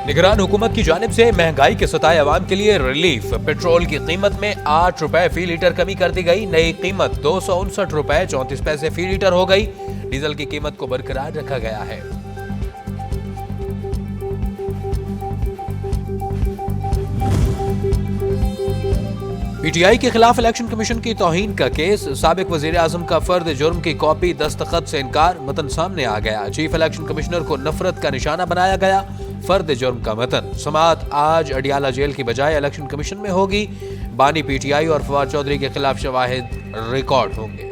निगरान हुकूमत की जानिब से महंगाई के सताए अवाम के लिए रिलीफ। पेट्रोल की कीमत में 8 रुपए फी लीटर कमी कर दी गई। नई कीमत 259 रुपए 34 पैसे फी लीटर हो गई। डीजल की कीमत को बरकरार रखा गया है। पीटीआई के खिलाफ इलेक्शन कमीशन की तौहीन का केस। साबिक वजीर आजम का फर्द जुर्म की कॉपी दस्तखत से इनकार। मतन सामने आ गया। चीफ इलेक्शन कमिश्नर को नफरत का निशाना बनाया गया। फर्द जुर्म का मतन। समाअत आज अडियाला जेल की बजाय इलेक्शन कमीशन में होगी। बानी पीटीआई और फवाद चौधरी के खिलाफ शवाहिद रिकॉर्ड होंगे।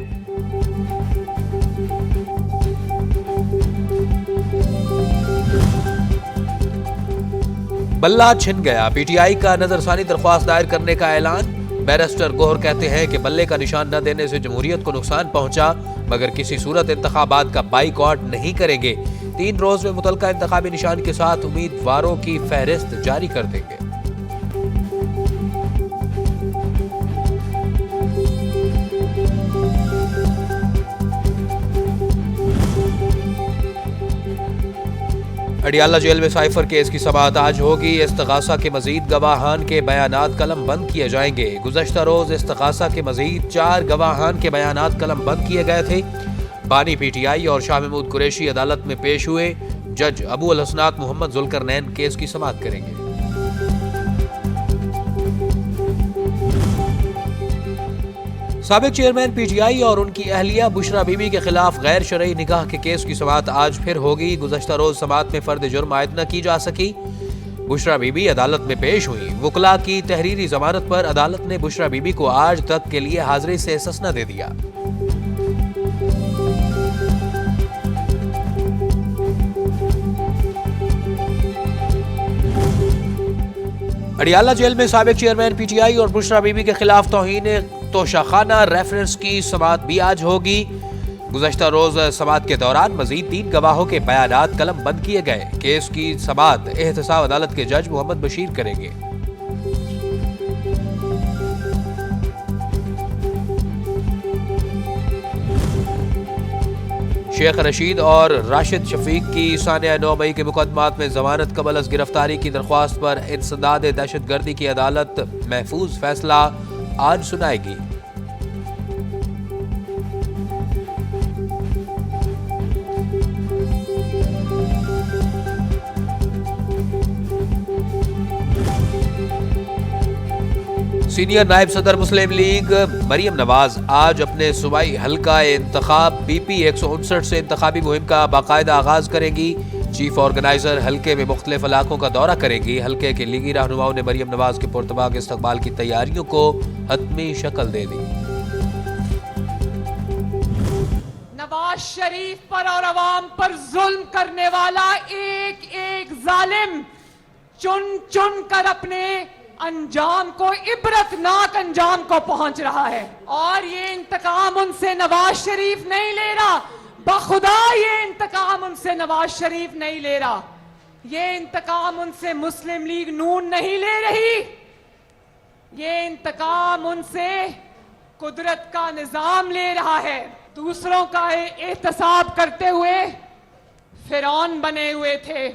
बल्ला छिन गया। पीटीआई का नजरसानी दरख्वास्त दायर करने का ऐलान। बैरिस्टर गोहर कहते हैं कि बल्ले का निशान न देने से जमहूरियत को नुकसान पहुंचा, मगर किसी सूरत इंतखाबात का बाइकआउट नहीं करेंगे। 3 रोज में मुतलका इंतखाबी निशान के साथ उम्मीदवारों की फहरिस्त जारी कर देंगे। अडियाला जेल में साइफर केस की समाअत आज होगी। इस्तगासा के मजीद गवाहान के बयानात कलम बंद किए जाएंगे। गुज़श्ता रोज इस्तगासा के मजीद 4 गवाहान के बयानात कलम बंद किए गए थे। बानी पीटीआई और शाह महमूद कुरैशी अदालत में पेश हुए। जज अबू अल हसनात मोहम्मद जुल्करनैन केस की समाअत करेंगे। साबिक चेयरमैन पीटीआई और उनकी अहलिया बुशरा बीबी के खिलाफ गैर शरई निकाह के केस की समाअत आज फिर होगी। गुज़श्ता रोज समाअत में फर्द जुर्म आयद न की जा सकी। बुशरा बीबी अदालत में पेश हुई। वकला की तहरीरी जमानत पर अदालत ने बुशरा बीबी को आज तक के लिए हाजिरी से इस्तिस्ना दे दिया। अडियाला जेल में साबिक चेयरमैन पीटीआई और बुशरा बीबी के खिलाफ तौहीन तोशाखाना रेफरेंस की समाअत भी आज होगी। गुज़श्ता रोज समाअत के दौरान मजीद 3 गवाहों के बयानात कलम बंद किए गए। केस की समाअत एहतसाब अदालत के जज मोहम्मद बशीर करेंगे। शेख रशीद और राशिद शफीक की सानिया 9 मई के मुकदमात में जमानत कबल अज गिरफ्तारी की दरख्वास्त पर इंसदाद दहशतगर्दी की अदालत महफूज फैसला आज सुनाएगी। सीनियर नायब सदर मुस्लिम लीग मरियम नवाज आज अपने सूबाई हल्का इंतखाब BP 159 से इंतखाबी मुहिम का बाकायदा आगाज करेंगी। चीफ ऑर्गेनाइजर हल्के में मुख्तलिफ इलाकों का दौरा करेंगी। हल्के के लीगी रहनुमाओं ने मरियम नवाज के पुरतबाक इस्तकबाल की तैयारियों को हतमी शक्ल दे दी। नवाज शरीफ पर और अवाम पर जुल्म करने वाला एक एक जालिम चुन चुन कर अपने अंजाम को, इबरतनाक अंजाम को पहुंच रहा है। और ये इंतकाम उनसे नवाज शरीफ नहीं ले रहा। बखुदा ये इंतकाम उनसे नवाज शरीफ नहीं ले रहा। ये इंतकाम उनसे मुस्लिम लीग नून नहीं ले रही। ये इंतकाम उनसे कुदरत का निजाम ले रहा है। दूसरों का एहतसाब करते हुए फिरौन बने हुए थे।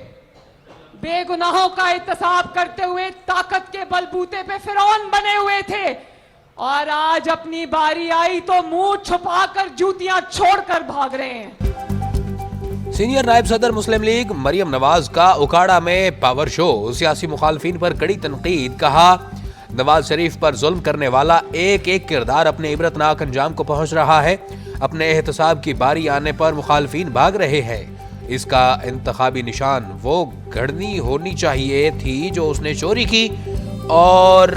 बेगुनाहों का एहतसाब करते हुए ताकत के बलबूते पे फिरौन बने हुए थे। और आज अपनी बारी आई तो मुंह छुपाकर जूतियां छोड़कर भाग रहे हैं। सीनियर नायब सदर मुस्लिम लीग मरियम नवाज का उकाड़ा में पावर शो। सियासी मुखालफिन पर कड़ी तनकीद। कहा, नवाज शरीफ पर जुल्म करने वाला एक एक किरदार अपने इबरतनाक अंजाम को पहुंच रहा है। अपने एहतसाब की बारी आने पर मुखालफिन भाग रहे हैं। इसका इंतखाबी निशान वो घड़नी होनी चाहिए थी जो उसने चोरी की। और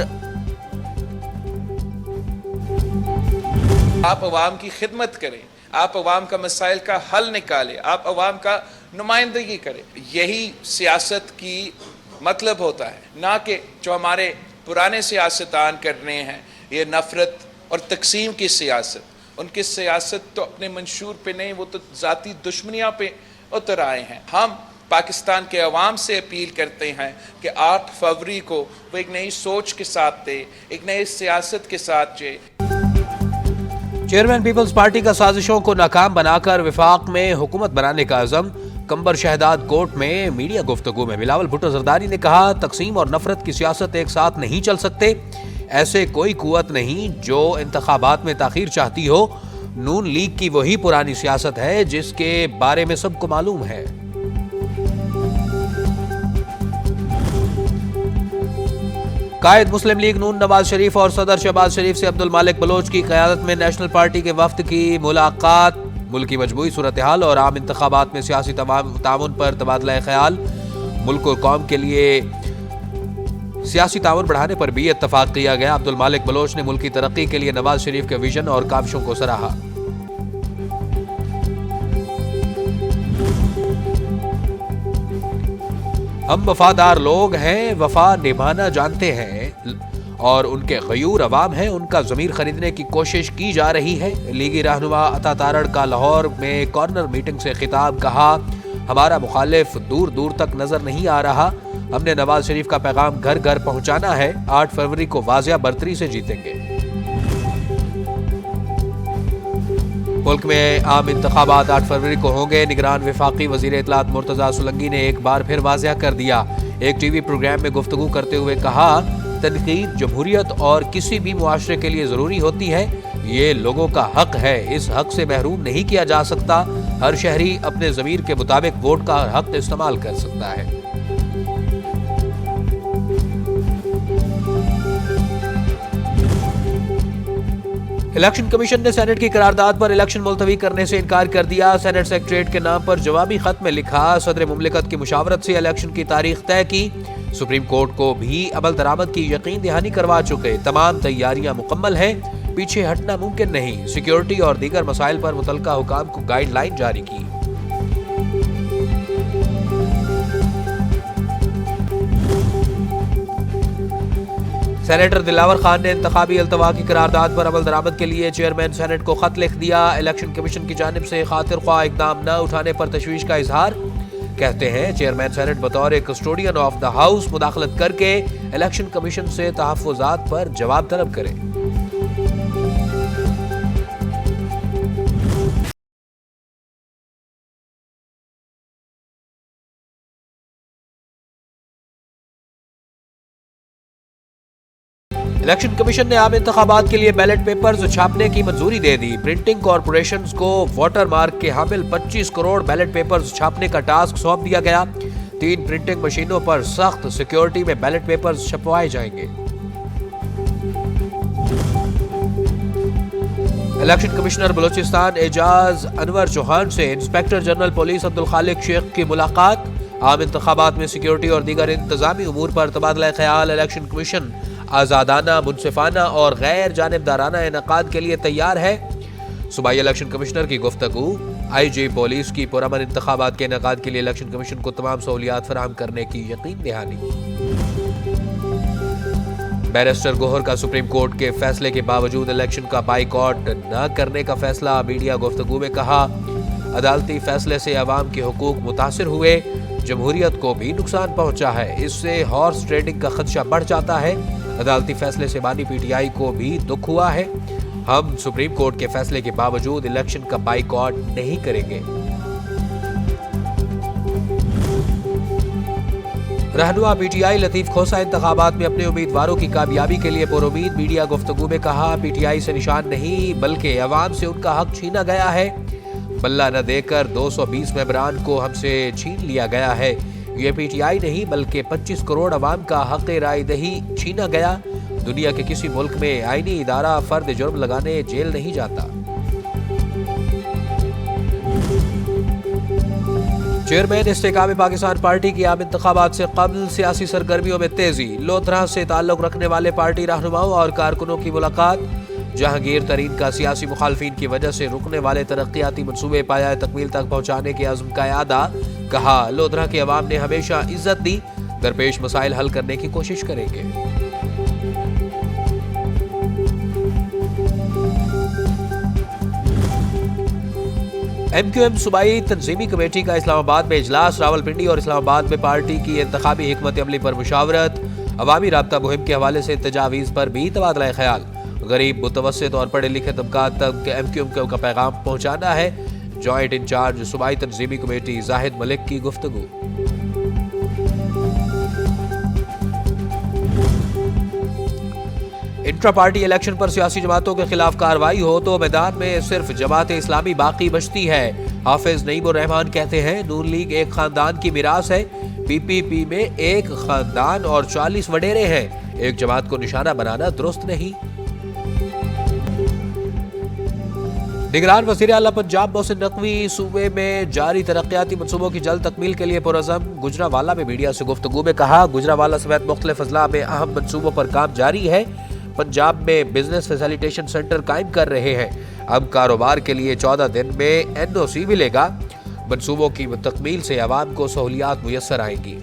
आप अवाम की खिदमत करें, आप अवाम का मसाइल का हल निकालें, आप अवाम का नुमाइंदगी करें। यही सियासत की मतलब होता है, ना कि जो हमारे पुराने सियासतदान कर रहे हैं, ये नफरत और तकसीम की सियासत। उनकी सियासत तो अपने मंशूर पे नहीं, वो तो ज़ाती दुश्मनियाँ पे उतर आए हैं। हम पाकिस्तान के अवाम से अपील करते हैं कि 8 फरवरी को वो एक नई सोच के साथ थे, एक नई सियासत के साथ थे। चेयरमैन पीपल्स पार्टी का साजिशों को नाकाम बनाकर विफाक में हुकूमत बनाने का अज़म। कंबर शहदाद कोर्ट में मीडिया गुफ्तगू में बिलावल भुट्टो जरदारी ने कहा, तकसीम और नफरत की सियासत एक साथ नहीं चल सकते। ऐसे कोई कुव्वत नहीं जो इंतखाबात में ताखीर चाहती हो। नून लीग की वही पुरानी सियासत है जिसके बारे में सबको मालूम है। कायद मुस्लिम लीग नून नवाज शरीफ और सदर शहबाज शरीफ से अब्दुल मालिक बलोच की क़यादत में नेशनल पार्टी के वफ्द की मुलाकात। मुल्क की मजबूरी सूरत हाल और आम इंतखाबात में सियासी ताउन पर तबादला ख्याल। मुल्क और कौम के लिए सियासी ताउन बढ़ाने पर भी इत्तफाक किया गया। अब्दुल मालिक बलोच ने मुल्क की तरक्की के लिए नवाज शरीफ के विजन और काविशों को सराहा। हम वफादार लोग हैं, वफा निभाना जानते हैं और उनके गयूर अवाम हैं। उनका ज़मीर खरीदने की कोशिश की जा रही है। लीगी रहनुमा अता तारड़ का लाहौर में कॉर्नर मीटिंग से खिताब। कहा, हमारा मुखालिफ दूर दूर तक नजर नहीं आ रहा। हमने नवाज शरीफ का पैगाम घर घर पहुंचाना है। 8 फरवरी को वाजिया बर्तरी से जीतेंगे। मुल्क में आम इंतखाबात 8 फरवरी को होंगे। निगरान वफाकी वजीर इत्तलात मुर्तजा सुलंगी ने एक बार फिर वाजिया कर दिया। एक टीवी प्रोग्राम में गुफ्तगू करते हुए कहा, तनकीद जमहूरियत और किसी भी मुआशरे के लिए ज़रूरी होती है। ये लोगों का हक है, इस हक से महरूम नहीं किया जा सकता। हर शहरी अपने ज़मीर के मुताबिक वोट का हक इस्तेमाल कर सकता है। इलेक्शन कमीशन ने सेनेट की करारदाद पर इलेक्शन मुलतवी करने से इनकार कर दिया। सेनेट सेक्रेटरीट के नाम पर जवाबी खत में लिखा, सदर मुमलिकत की मुशावरत से इलेक्शन की तारीख तय की। सुप्रीम कोर्ट को भी अमल दरामद की यकीन दहानी करवा चुके। तमाम तैयारियां मुकम्मल हैं, पीछे हटना मुमकिन नहीं। सिक्योरिटी और दीगर मसाइल पर मुतल्लिका हुकाम को गाइडलाइन जारी की। सेनेटर दिलावर खान ने इंतखाबी अल्तवा की करारदाद पर अमल दरामद के लिए चेयरमैन सेनेट को खत लिख दिया। इलेक्शन कमीशन की जानिब से खातिर ख्वाह इकदाम न उठाने पर तशवीश का इजहार। कहते हैं, चेयरमैन सेनेट बतौर कस्टोडियन ऑफ द हाउस मुदाखलत करके इलेक्शन कमीशन से तहफ्फुजात पर जवाब तलब करे। इलेक्शन कमीशन ने आम इंतखाबात के लिए बैलेट पेपर्स छापने की मंजूरी दे दी। प्रिंटिंग कॉरपोरेशंस को वाटर मार्क के हामिल 25 करोड़ बैलेट पेपर्स छापने का टास्क सौंप दिया गया। 3 प्रिंटिंग मशीनों पर सख्त सिक्योरिटी में बैलेट पेपर्स छपवाए जाएंगे। इलेक्शन कमिश्नर बलूचिस्तान एजाज अनवर चौहान से इंस्पेक्टर जनरल पुलिस अब्दुल खालिक शेख की मुलाकात। आम इंतखाबात में सिक्योरिटी और दीगर इंतजामी उमूर पर तबादला ख्याल। इलेक्शन कमीशन आज़ादाना, मुनसिफाना और गैर जानिबदाराना इनकाद के लिए तैयार है। सूबाई इलेक्शन कमिश्नर की गुफ्तगू। IG पुलिस की पुरअमन इंतखाबात के इनकाद के लिए इलेक्शन कमीशन को तमाम सहूलियात फराहम करने की यकीन दहानी। बैरिस्टर गोहर का सुप्रीम कोर्ट के फैसले के बावजूद इलेक्शन का बाइकॉट न करने का फैसला। मीडिया गुफ्तगू में कहा, अदालती फैसले से अवाम के हुकूक मुतासिर हुए, जमहूरियत को भी नुकसान पहुंचा है। इससे हॉर्स ट्रेडिंग का खदशा बढ़ जाता है। अदालती फैसले से बानी PTI को भी दुख हुआ है। हम सुप्रीम कोर्ट के फैसले के बावजूद इलेक्शन का बाइकॉट नहीं करेंगे। रहनुमा PTI लतीफ खोसा इंतखाबात में अपने उम्मीदवारों की कामयाबी के लिए पुरुमीद। मीडिया गुफ्तगू में कहा, PTI से निशान नहीं बल्कि अवाम से उनका हक छीना गया है। बल्ला न देकर 220 मेंबरान को हमसे छीन लिया गया है। ये PTI नहीं बल्कि 25 करोड़ अवाम का हक राय दही छीना गया। दुनिया के किसी मुल्क में आईनी इदारा फर्द जुर्म लगाने जेल नहीं जाता। चेयरमैन इस्तेकाम पाकिस्तान पार्टी की आम इंतखाबात से कबल सियासी सरगर्मियों में तेजी। लोधरा से ताल्लुक रखने वाले पार्टी रहनुमाओं और कारकुनों की मुलाकात। जहांगीर तरीन का सियासी मुखालफिन की वजह से रुकने वाले तरक्याती मनसूबे पाया तकमील तक पहुंचाने के अज़्म का यादा। कहा, लोधरा के अवाम ने हमेशा इज्जत दी, दरपेश मसाइल हल करने की कोशिश करेंगे। MQM सूबाई तंजीमी कमेटी का इस्लामाबाद में इजलास। रावलपिंडी और इस्लामाबाद में पार्टी की इंतखाबी हिकमत अमली पर मुशावरत। अवामी राब्ता मुहिम के हवाले से तजावीज़ पर भी तबादला ख्याल। गरीब, मुतवस्सित और पढ़े लिखे तबकात तक MQM का पैगाम पहुंचाना है। जॉइंट इंचार्ज सूबाई तंजीमी कमेटी जाहिद मलिक की गुफ्तगू। इंट्रा पार्टी इलेक्शन पर सियासी जमातों के खिलाफ कार्रवाई हो तो मैदान में सिर्फ जमात इस्लामी बाकी बचती है। हाफिज नईमुर रहमान कहते हैं नून लीग एक खानदान की मिरास है। पीपीपी में एक खानदान और 40 वडेरे हैं। एक जमात को निशाना बनाना दुरुस्त नहीं। निगरान वज़ीर आला पंजाब मोहसिन नकवी सूबे में जारी तरक्याती मनसूबों की जल्द तकमील के लिए पुरअज़्म। गुजरावाला में मीडिया से गुफ्तगू में कहा, गुजरावाला समेत मुख्तलिफ अजला में अहम मनसूबों पर काम जारी है। पंजाब में बिजनेस फैसिलिटेशन सेंटर कायम कर रहे हैं। अब कारोबार के लिए 14 दिन में NOC मिलेगा। मनसूबों की तकमील से अवाम को सहूलियात मुयस्सर आएंगी।